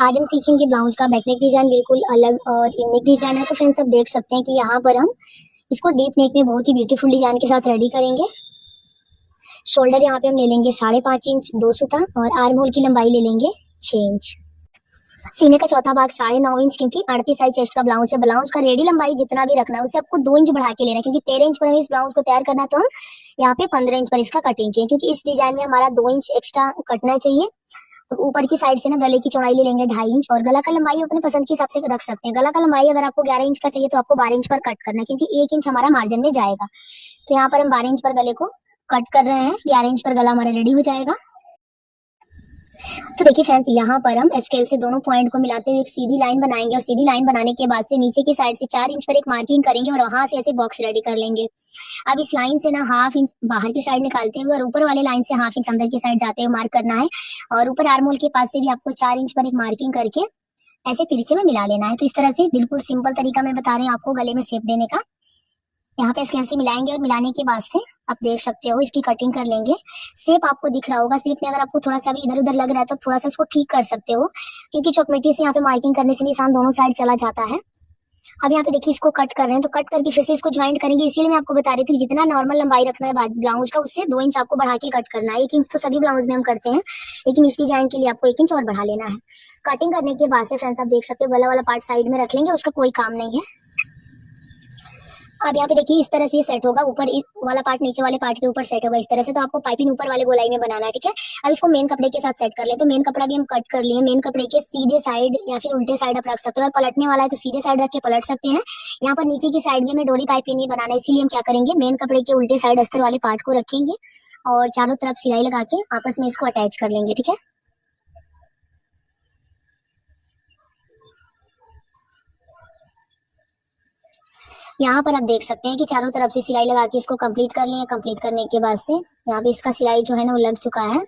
आज हम सीखेंगे ब्लाउज का बैक नेक डिजाइन बिल्कुल अलग और यूनिक डिजाइन है। तो फ्रेंड्स आप देख सकते हैं कि यहाँ पर हम इसको डीप नेक में बहुत ही ब्यूटीफुल डिजाइन के साथ रेडी करेंगे। शोल्डर यहाँ पे हम ले लेंगे 5.5 इंच 2 सूता और आर्म होल की लंबाई ले लेंगे 6 इंच। सीने का चौथा भाग 9.5 इंच, क्योंकि 38 साइज चेस्ट का ब्लाउज है। ब्लाउज का रेडी लंबाई जितना भी रखना है उसे आपको 2 इंच बढ़ा के लेना है, क्योंकि 13 इंच पर हमें इस ब्लाउज को तैयार करना है। तो हम यहाँ पे 15 इंच पर इसका कटिंग किए, क्योंकि इस डिजाइन में हमारा 2 इंच एक्स्ट्रा कटना चाहिए। तो ऊपर की साइड से ना गले की चौड़ाई ले लेंगे 2.5 इंच, और गला का लंबाई अपने पसंद के हिसाब से रख सकते हैं। गला का लंबाई अगर आपको 11 इंच का चाहिए तो आपको 12 इंच पर कट करना है, क्योंकि 1 इंच हमारा मार्जिन में जाएगा। तो यहाँ पर हम 12 इंच पर गले को कट कर रहे हैं, 11 इंच पर गला हमारा रेडी हो जाएगा। तो देखिए फ्रेंड्स, यहाँ पर हम स्केल से दोनों पॉइंट को मिलाते हुए एक सीधी लाइन बनाएंगे, और सीधी लाइन बनाने के बाद से नीचे की साइड से 4 इंच पर एक मार्किंग करेंगे और वहां से ऐसे बॉक्स रेडी कर लेंगे। अब इस लाइन से ना 1/2 इंच बाहर की साइड निकालते हुए और ऊपर वाले लाइन से 1/2 इंच अंदर की साइड जाते हुए मार्क करना है, और ऊपर आर्म होल के पास से भी आपको 4 इंच पर एक मार्किंग करके ऐसे तिरछे में मिला लेना है। तो इस तरह से बिल्कुल सिंपल तरीका मैं बता रही हूँ आपको गले में शेप देने का। यहाँ पे स्केल से मिलाएंगे और मिलाने के बाद से आप देख सकते हो इसकी कटिंग कर लेंगे। शेप आपको दिख रहा होगा, शेप में अगर आपको थोड़ा सा भी इधर उधर लग रहा है तो थोड़ा सा उसको ठीक कर सकते हो, क्योंकि चॉकमेटी से यहाँ पे मार्किंग करने से निशान दोनों साइड चला जाता है। अब यहाँ पे देखिए इसको कट कर रहे हैं, तो कट करके फिर से इसको ज्वाइंट करेंगे। इसीलिए मैं आपको बता रही थी जितना नॉर्मल लंबाई रखना है ब्लाउज का उससे 2 इंच आपको बढ़ा के कट करना है। 1 इंच तो सभी ब्लाउज में हम करते हैं, लेकिन इस डिजाइन के लिए आपको 1 इंच और बढ़ा लेना है। कटिंग करने के बाद से फ्रेंड्स आप देख सकते हो गला वाला पार्ट साइड में रख लेंगे, उसका कोई काम नहीं है। अब यहाँ पे देखिए इस तरह से ये सेट होगा, ऊपर वाला पार्ट नीचे वाले पार्ट के ऊपर सेट होगा इस तरह से। तो आपको पाइपिंग ऊपर वाले गोलाई में बनाना है, ठीक है। अब इसको मेन कपड़े के साथ सेट कर ले। तो मेन कपड़ा भी हम कट कर लिए। मेन कपड़े के सीधे साइड या फिर उल्टे साइड आप रख सकते हो, और पलटने वाला है तो सीधे साइड रख के पलट सकते हैं। यहाँ पर नीचे की साइड में हमें डोरी पाइपिंग नहीं बनाना है, इसीलिए हम क्या करेंगे, मेन कपड़े के उल्टे साइड अस्तर वाले पार्ट को रखेंगे और चारों तरफ सिलाई लगा के आपस में इसको अटैच कर लेंगे, ठीक है। यहाँ पर आप देख सकते हैं कि चारों तरफ से सिलाई लगा के इसको कंप्लीट कर लिया। कंप्लीट करने के बाद से यहाँ पे इसका सिलाई जो है ना वो लग चुका है।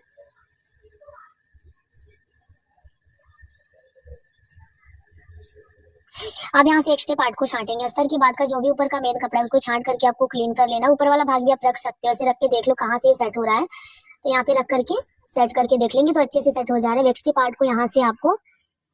अब यहाँ से एक्स्ट्रा पार्ट को छांटेंगे। अस्तर के बाद का जो भी ऊपर का मेन कपड़ा है उसको छांट करके आपको क्लीन कर लेना। ऊपर वाला भाग भी आप रख सकते हो, ऐसे रख के देख लो कहाँ से ये सेट हो रहा है। तो यहाँ पे रख करके सेट करके देख लेंगे तो अच्छे से सेट हो जा रहा है। एक्स्ट्रा पार्ट को यहाँ से आपको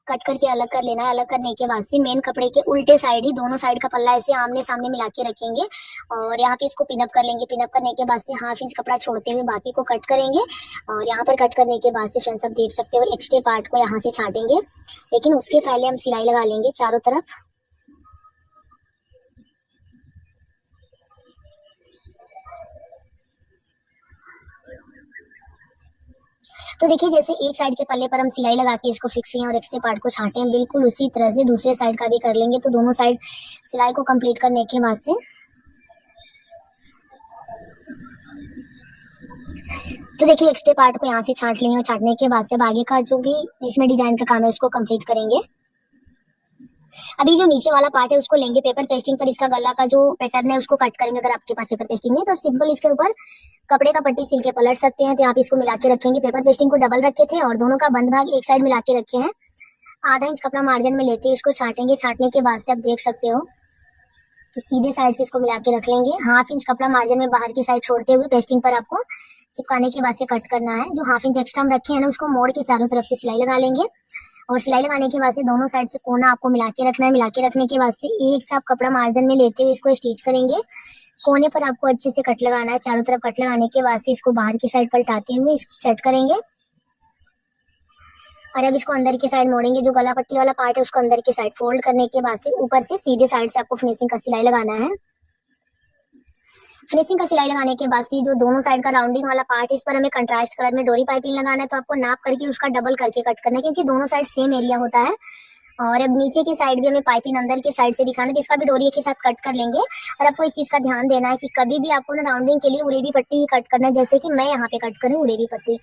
कट करके अलग कर लेना है। अलग करने के बाद से मेन कपड़े के उल्टे साइड ही दोनों साइड का पल्ला ऐसे आमने सामने मिला के रखेंगे, और यहाँ पे इसको पिनअप कर लेंगे। पिनअप करने के बाद से 1/2 इंच कपड़ा छोड़ते हुए बाकी को कट करेंगे, और यहाँ पर कट करने के बाद से फ्रेंड्स आप देख सकते हो एक्स्ट्रा पार्ट को यहाँ से छाटेंगे, लेकिन उसके पहले हम सिलाई लगा लेंगे चारों तरफ। तो देखिए जैसे एक साइड के पल्ले पर हम सिलाई लगा के इसको फिक्स किए और एक्स्ट्रा पार्ट को छाटे हैं, बिल्कुल उसी तरह से दूसरे साइड का भी कर लेंगे। तो दोनों साइड सिलाई को कंप्लीट करने के बाद से तो देखिए एक्स्ट्रा पार्ट को यहाँ से छाट लेंगे, और छाटने के बाद से आगे का जो भी इसमें डिजाइन का काम है उसको कंप्लीट करेंगे। अभी जो नीचे वाला पार्ट है उसको लेंगे पेपर पेस्टिंग पर, इसका गला का जो पैटर्न है उसको कट करेंगे। अगर आपके पास पेपर पेस्टिंग नहीं तो सिंपल इसके ऊपर कपड़े का पट्टी सिल के पलट सकते हैं। तो यहाँ पे इसको मिला के रखेंगे। पेपर पेस्टिंग को डबल रखे थे और दोनों का बंद भाग एक साइड मिला के रखे हैं। 1/2 इंच कपड़ा मार्जिन में लेते हैं, इसको छाटेंगे। छाटने के बाद से आप देख सकते हो कि सीधे साइड से इसको मिला के रख लेंगे। 1/2 इंच कपड़ा मार्जिन में बाहर की साइड छोड़ते हुए पेस्टिंग पर आपको चिपकाने के बाद से कट करना है। जो 1/2 इंच एक्स्ट्रा हम रखे हैं ना उसको मोड़ के चारों तरफ से सिलाई लगा लेंगे, और सिलाई लगाने के बाद से दोनों साइड से कोना आपको मिला के रखना है। मिला के रखने के बाद से एक चाप कपड़ा मार्जिन में लेते हुए इसको स्टिच करेंगे। कोने पर आपको अच्छे से कट लगाना है। चारों तरफ कट लगाने के बाद से इसको बाहर की साइड पलटाते हुए सेट करेंगे, और अब इसको अंदर की साइड मोड़ेंगे। जो गला पट्टी वाला पार्ट है उसको अंदर की साइड फोल्ड करने के बाद से ऊपर से सीधे साइड से आपको फिनिशिंग का सिलाई लगाना है। फिनिशिंग का सिलाई लगाने के बाद से जो दोनों साइड का राउंडिंग वाला पार्ट है इस पर हमें कंट्रास्ट कलर में डोरी पाइपिंग लगाना है। तो आपको नाप करके उसका डबल करके कट करना है, क्योंकि दोनों साइड सेम एरिया होता है। और अब नीचे की साइड भी हमें पाइपिंग अंदर की साइड से दिखाना है, तो इसका भी डोरी के साथ कट कर लेंगे। और आपको एक चीज का ध्यान देना है कि कभी भी आपको ना राउंडिंग के लिए उरेबी पट्टी ही कट करना है, जैसे कि मैं यहाँ पे कट करूँ उरेबी पट्टी।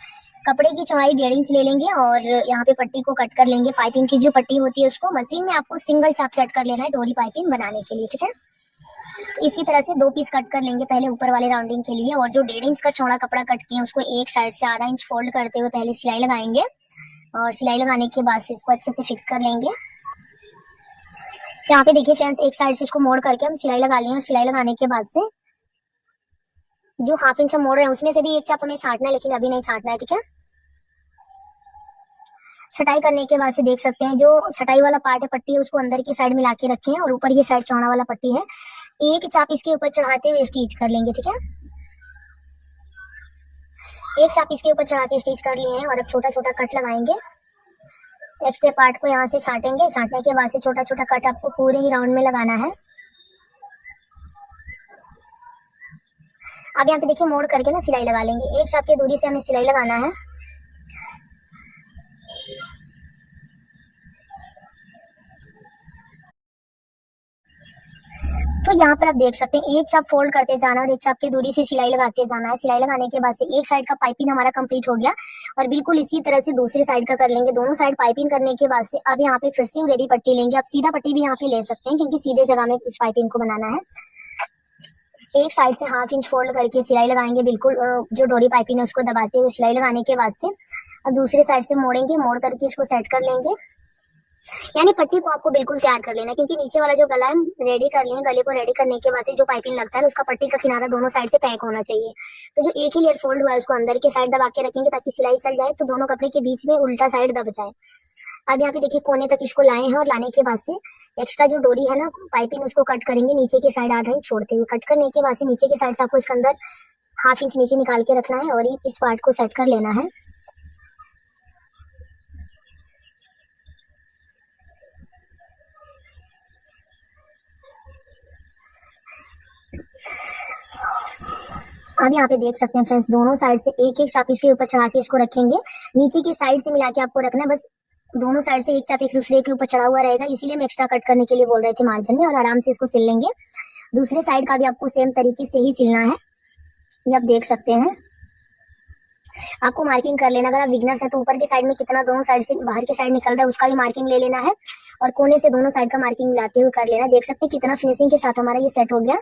कपड़े की चौड़ाई 1.5 इंच ले लेंगे और यहाँ पे पट्टी को कट कर लेंगे। पाइपिंग की जो पट्टी होती है उसको मशीन में आपको सिंगल चाप सेट कर लेना है डोरी पाइपिंग बनाने के लिए, ठीक है। तो इसी तरह से 2 पीस कट कर लेंगे पहले ऊपर वाले राउंडिंग के लिए, और जो 1.5 इंच का चौड़ा कपड़ा कट किए उसको एक साइड से 1/2 इंच फोल्ड करते हुए पहले सिलाई लगाएंगे, और सिलाई लगाने के बाद से इसको अच्छे से फिक्स कर लेंगे। यहाँ पे देखिए फ्रेंड्स एक साइड से इसको मोड़ करके हम सिलाई लगा लिए, और सिलाई लगाने के बाद से जो 1/2 इंच हम मोड़ रहे हैं उसमें से भी एक चाप हमें छाटना है, लेकिन अभी नहीं छाटना है, ठीक है। छटाई करने के बाद से देख सकते हैं जो छटाई वाला पार्ट है पट्टी है उसको अंदर की साइड मिला के रखे हैं और ऊपर ये साइड चौड़ा वाला पट्टी है, एक चाप इसके ऊपर चढ़ाते हुए स्टिच कर लेंगे। ठीक है, एक चाप इसके ऊपर चढ़ा के स्टिच कर लिए हैं और अब छोटा छोटा कट लगाएंगे। एक्स्ट्रा पार्ट को यहाँ से छाटेंगे, छाटने के बाद से छोटा छोटा कट आपको पूरे ही राउंड में लगाना है। अब यहाँ पे देखिए मोड़ करके ना सिलाई लगा लेंगे, एक चाप की दूरी से हमें सिलाई लगाना है। तो यहाँ पर आप देख सकते हैं एक चाप फोल्ड करते जाना और एक चाप की दूरी से सिलाई लगाते जाना है। सिलाई लगाने के बाद से एक साइड का पाइपिंग हमारा कंप्लीट हो गया और बिल्कुल इसी तरह से दूसरी साइड का कर लेंगे। दोनों साइड पाइपिंग करने के बाद से अब यहाँ पे फिर से ग्रेवी पट्टी लेंगे। आप सीधा पट्टी भी यहाँ पे ले सकते हैं क्योंकि सीधे जगह में इस पाइपिंग को बनाना है। एक साइड से 1/2 इंच फोल्ड करके सिलाई लगाएंगे, बिल्कुल जो डोरी पाइपिंग है उसको दबाते हुए सिलाई लगाने के बाद से अब दूसरी साइड से मोड़ेंगे, मोड़ करके इसको सेट कर लेंगे। यानी पट्टी को आपको बिल्कुल तैयार कर लेना क्योंकि नीचे वाला जो गला है रेडी कर लें। गले को रेडी करने के बाद से जो पाइपिंग लगता है उसका पट्टी का किनारा दोनों साइड से पैक होना चाहिए। तो जो एक ही लेयर फोल्ड हुआ है उसको अंदर के साइड दबा के रखेंगे ताकि सिलाई चल जाए, तो दोनों कपड़े के बीच में उल्टा साइड दब जाए। अब यहाँ पे देखिए कोने तक इसको लाए हैं और लाने के बाद से एक्स्ट्रा जो डोरी है ना पाइपिंग उसको कट करेंगे नीचे की साइड 1/2 इंच छोड़ते हुए। कट करने के बाद से नीचे की साइड से आपको इसके अंदर 1/2 इंच नीचे निकाल के रखना है और इस पार्ट को सेट कर लेना है। अब यहाँ पे देख सकते हैं फ्रेंड्स दोनों साइड से एक एक चाप इसके ऊपर चढ़ा के इसको रखेंगे। नीचे की साइड से मिला के आपको रखना है, बस दोनों साइड से एक चाप एक दूसरे के ऊपर चढ़ा हुआ रहेगा, इसीलिए हम एक्स्ट्रा कट करने के लिए बोल रहे थे मार्जिन में। और आराम से इसको सिल लेंगे। दूसरे साइड का भी आपको सेम तरीके से ही सिलना है, ये आप देख सकते हैं। आपको मार्किंग कर लेना, अगर आप बिगनर्स है तो ऊपर की साइड में कितना दोनों साइड से बाहर की साइड निकल रहा है उसका भी मार्किंग ले लेना है और कोने से दोनों साइड का मार्किंग मिलाते हुए कर लेना। देख सकते हैं कितना फिनिशिंग के साथ हमारा ये सेट हो गया।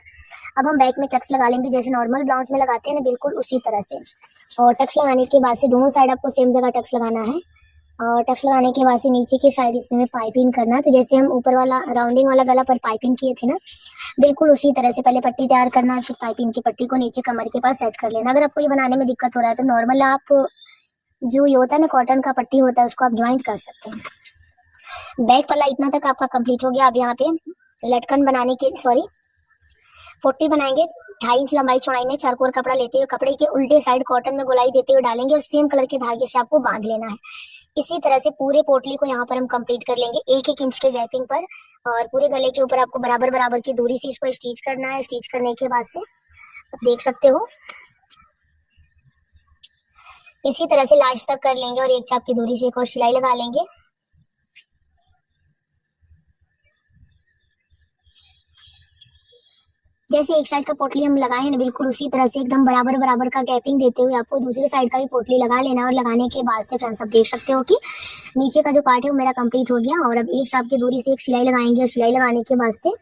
अब हम बैक में टक्स लगा लेंगे जैसे नॉर्मल ब्लाउज में लगाते हैं ना, बिल्कुल उसी तरह से। और टक्स लगाने के बाद से दोनों साइड आपको सेम जगह टक्स लगाना है और टक्स लगाने के बाद से नीचे की साइड इसमें पाइपिंग करना। तो जैसे हम ऊपर वाला राउंडिंग वाला गला पर पाइपिंग किए थे ना, बिल्कुल उसी तरह से पहले पट्टी तैयार करना है, फिर पाइपिंग की पट्टी को नीचे कमर के पास सेट कर लेना। अगर आपको ये बनाने में दिक्कत हो रहा है तो नॉर्मल आप जो ये होता है ना कॉटन का पट्टी होता है उसको आप ज्वाइंट कर सकते हैं। बैक पल्ला इतना तक आपका कंप्लीट हो गया। अब यहाँ पे लटकन बनाने के पोटी बनाएंगे 2.5 इंच लंबाई चौड़ाई में चारकोर कपड़ा लेते हुए कपड़े के उल्टे साइड कॉटन में गोलाई देते हुए डालेंगे और सेम कलर के धागे से आपको बांध लेना है। इसी तरह से पूरे पोटली को यहाँ पर हम कंप्लीट कर लेंगे 1-1 इंच के गैपिंग पर और पूरे गले के ऊपर आपको बराबर बराबर की दूरी से इसको स्टिच करना है। स्टिच करने के बाद से आप देख सकते हो इसी तरह से लास्ट तक कर लेंगे और एक चाप की दूरी से एक और सिलाई लगा लेंगे। जैसे एक साइड का पोटली हम लगाए हैं ना, बिल्कुल उसी तरह से एकदम बराबर बराबर का गैपिंग देते हुए आपको दूसरे साइड का भी पोटली लगा लेना है। और लगाने के बाद से फ्रेंड्स आप देख सकते हो कि नीचे का जो पार्ट है वो मेरा कंप्लीट हो गया। और अब एक चाप की दूरी से एक सिलाई लगाएंगे और सिलाई लगाने के बाद से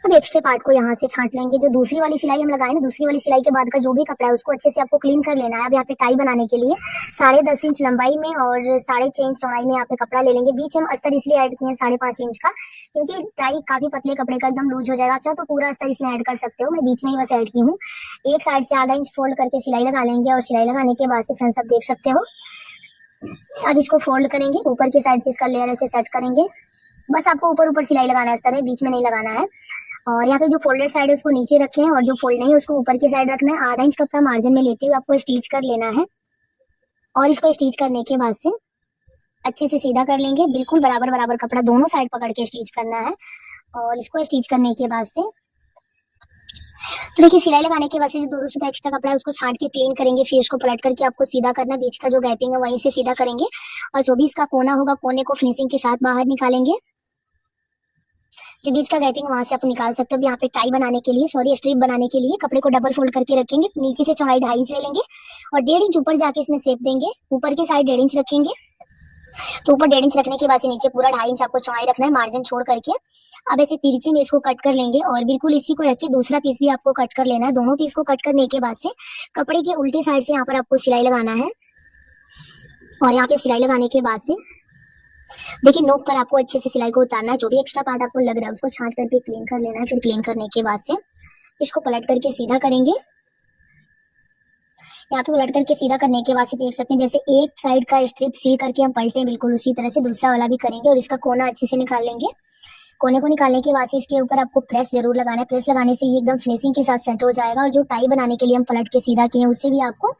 अब एक्स्ट्रा पार्ट को यहाँ से छांट लेंगे। जो दूसरी वाली सिलाई हम लगाए ना, दूसरी वाली सिलाई के बाद का जो भी कपड़ा है उसको अच्छे से आपको क्लीन कर लेना है। अब यहाँ पे टाई बनाने के लिए 10.5 इंच लंबाई में और 6.5 इंच चौड़ाई में यहाँ पे कपड़ा ले लेंगे। बीच में हम अस्तर इसलिए ऐड किए 5.5 इंच का क्योंकि टाई काफी पतले कपड़े का एकदम लूज हो जाएगा। आप तो पूरा अस्तर इसमें ऐड कर सकते हो, मैं बीच में ही बस ऐड की हूँ। एक साइड से आधा इंच फोल्ड करके सिलाई लगा लेंगे और सिलाई लगाने के बाद से फ्रेंड्स आप देख सकते हो अब इसको फोल्ड करेंगे, ऊपर की साइड से इसका लेयर ऐसे सेट करेंगे। बस आपको ऊपर ऊपर सिलाई लगाना है, इस तरह बीच में नहीं लगाना है। और यहाँ पे जो फोल्डेड साइड है उसको नीचे रखें और जो फोल्ड नहीं है उसको ऊपर की साइड रखना है। 1/2 इंच कपड़ा मार्जिन में लेते हुए आपको स्टिच कर लेना है और इसको स्टिच करने के बाद से अच्छे से सीधा कर लेंगे। बिल्कुल बराबर बराबर कपड़ा दोनों साइड पकड़ के स्टिच करना है और इसको स्टिच करने के बाद से तो देखिए सिलाई लगाने के बाद से जो 2 सूता एक्स्ट्रा कपड़ा है उसको छांट के क्लीन करेंगे। फिर उसको पलट करके आपको सीधा करना, बीच का जो गैपिंग है वहीं से सीधा करेंगे और जो भी इसका कोना होगा कोने को फिनिशिंग के साथ बाहर निकालेंगे। जो बीच का गैपिंग वहां से आप निकाल सकते हो। यहाँ पे टाई बनाने के लिए स्ट्रिप बनाने के लिए कपड़े को डबल फोल्ड करके रखेंगे। नीचे से चौड़ाई 2.5 इंच ले लेंगे और 1.5 इंच ऊपर जाके इसमें शेप देंगे। ऊपर की साइड 1.5 इंच रखेंगे तो ऊपर 1.5 इंच रखने के बाद से नीचे पूरा 2.5 इंच आपको चौड़ाई रखना है मार्जिन छोड़ करके। अब ऐसे तिरछे में इसको कट कर लेंगे और बिल्कुल इसी को रख के दूसरा पीस भी आपको कट कर लेना है। दोनों पीस को कट करने के बाद से कपड़े के उल्टे साइड से यहाँ पर आपको सिलाई लगाना है और यहाँ पे सिलाई लगाने के बाद से देखिए नोक पर आपको अच्छे से सिलाई को उतारना है। जो भी एक्स्ट्रा पार्ट आपको लग रहा है उसको छांट करके क्लीन कर लेना है। फिर क्लीन करने के बाद से इसको पलट करके सीधा करेंगे। यहाँ पे उलट करके सीधा करने के बाद से देख सकते हैं जैसे एक साइड का स्ट्रिप सील करके हम पलटे बिल्कुल उसी तरह से दूसरा वाला भी करेंगे और इसका कोना अच्छे से निकाल लेंगे। कोने को निकालने के बाद से इसके ऊपर आपको प्रेस जरूर लगाना है। प्रेस लगाने से ये एकदम फिनिशिंग के साथ सेट हो जाएगा। और जो टाई बनाने के लिए हम पलट के सीधा किए उससे भी आपको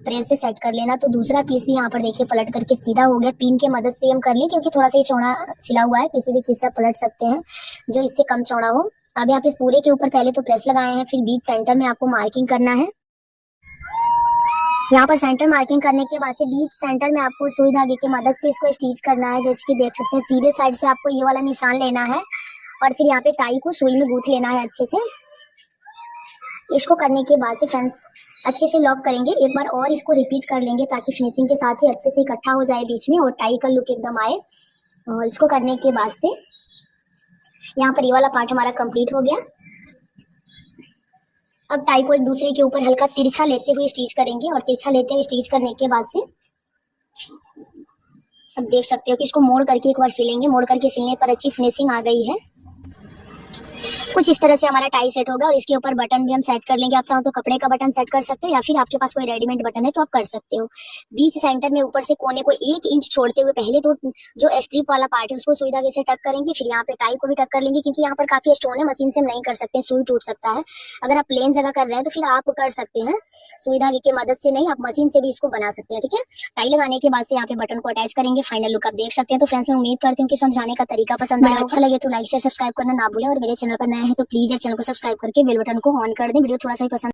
प्रेस से सेट कर लेना। तो दूसरा पीस भी यहाँ पर देखिए पलट करके सीधा हो गया। पिन के मदद से हम कर लें क्योंकि थोड़ा सा ये चौड़ा सिला हुआ है, किसी भी चीज से पलट सकते हैं जो इससे कम चौड़ा हो। अब यहाँ पे इस पूरे के ऊपर पहले तो प्रेस लगाए हैं, फिर बीच सेंटर में आपको मार्किंग करना है। यहाँ पर सेंटर मार्किंग करने के बाद से बीच सेंटर में आपको सुई धागे की मदद से इसको स्टिच करना है। जैसे कि देख सकते हैं सीधे साइड से आपको ये वाला निशान लेना है और फिर यहाँ पे टाई को सुई में गूंथ लेना है अच्छे से। इसको करने के बाद से फ्रेंड्स अच्छे से लॉक करेंगे। एक बार और इसको रिपीट कर लेंगे ताकि फिनिशिंग के साथ ही अच्छे से इकट्ठा हो जाए बीच में और टाई का लुक एकदम आए। और इसको करने के बाद से यहाँ पर ये वाला पार्ट हमारा कंप्लीट हो गया। अब टाई को एक दूसरे के ऊपर हल्का तिरछा लेते हुए स्टिच करेंगे और तिरछा लेते हुए स्टिच करने के बाद से अब देख सकते हो कि इसको मोड़ करके एक बार सिलेंगे। मोड़ करके सिलने पर अच्छी फिनिशिंग आ गई है। कुछ इस तरह से हमारा टाई सेट होगा और इसके ऊपर बटन भी हम सेट कर लेंगे। आप चाहो तो कपड़े का बटन सेट कर सकते हो या फिर आपके पास कोई रेडीमेड बटन है तो आप कर सकते हो। बीच सेंटर में ऊपर से कोने को 1 इंच छोड़ते हुए पहले तो जो स्ट्रिप वाला पार्ट है उसको सुई धागे से टक करेंगे, फिर यहाँ पे टाई को भी टक कर लेंगे क्योंकि यहाँ पर काफी स्टोन है, मशीन से हम नहीं कर सकते, सुई टूट सकता है। अगर आप प्लेन जगह कर रहे हैं तो फिर आप कर सकते हैं सुई धागे की मदद से, नहीं आप मशीन से भी इसको बना सकते हैं। ठीक है, टाई लगाने के बाद से यहाँ पे बटन को अटैच करेंगे। फाइनल लुक आप देख सकते हैं। तो फ्रेंड्स मैं उम्मीद करती हूँ कि समझाने का तरीका पसंद आया। अच्छा लगे तो लाइक शेयर सब्सक्राइब करना ना भूलें और मेरे चैनल पर नए हैं तो प्लीज चैनल को सब्सक्राइब करके बेल बटन को ऑन कर दें। वीडियो थोड़ा सा ही पसंद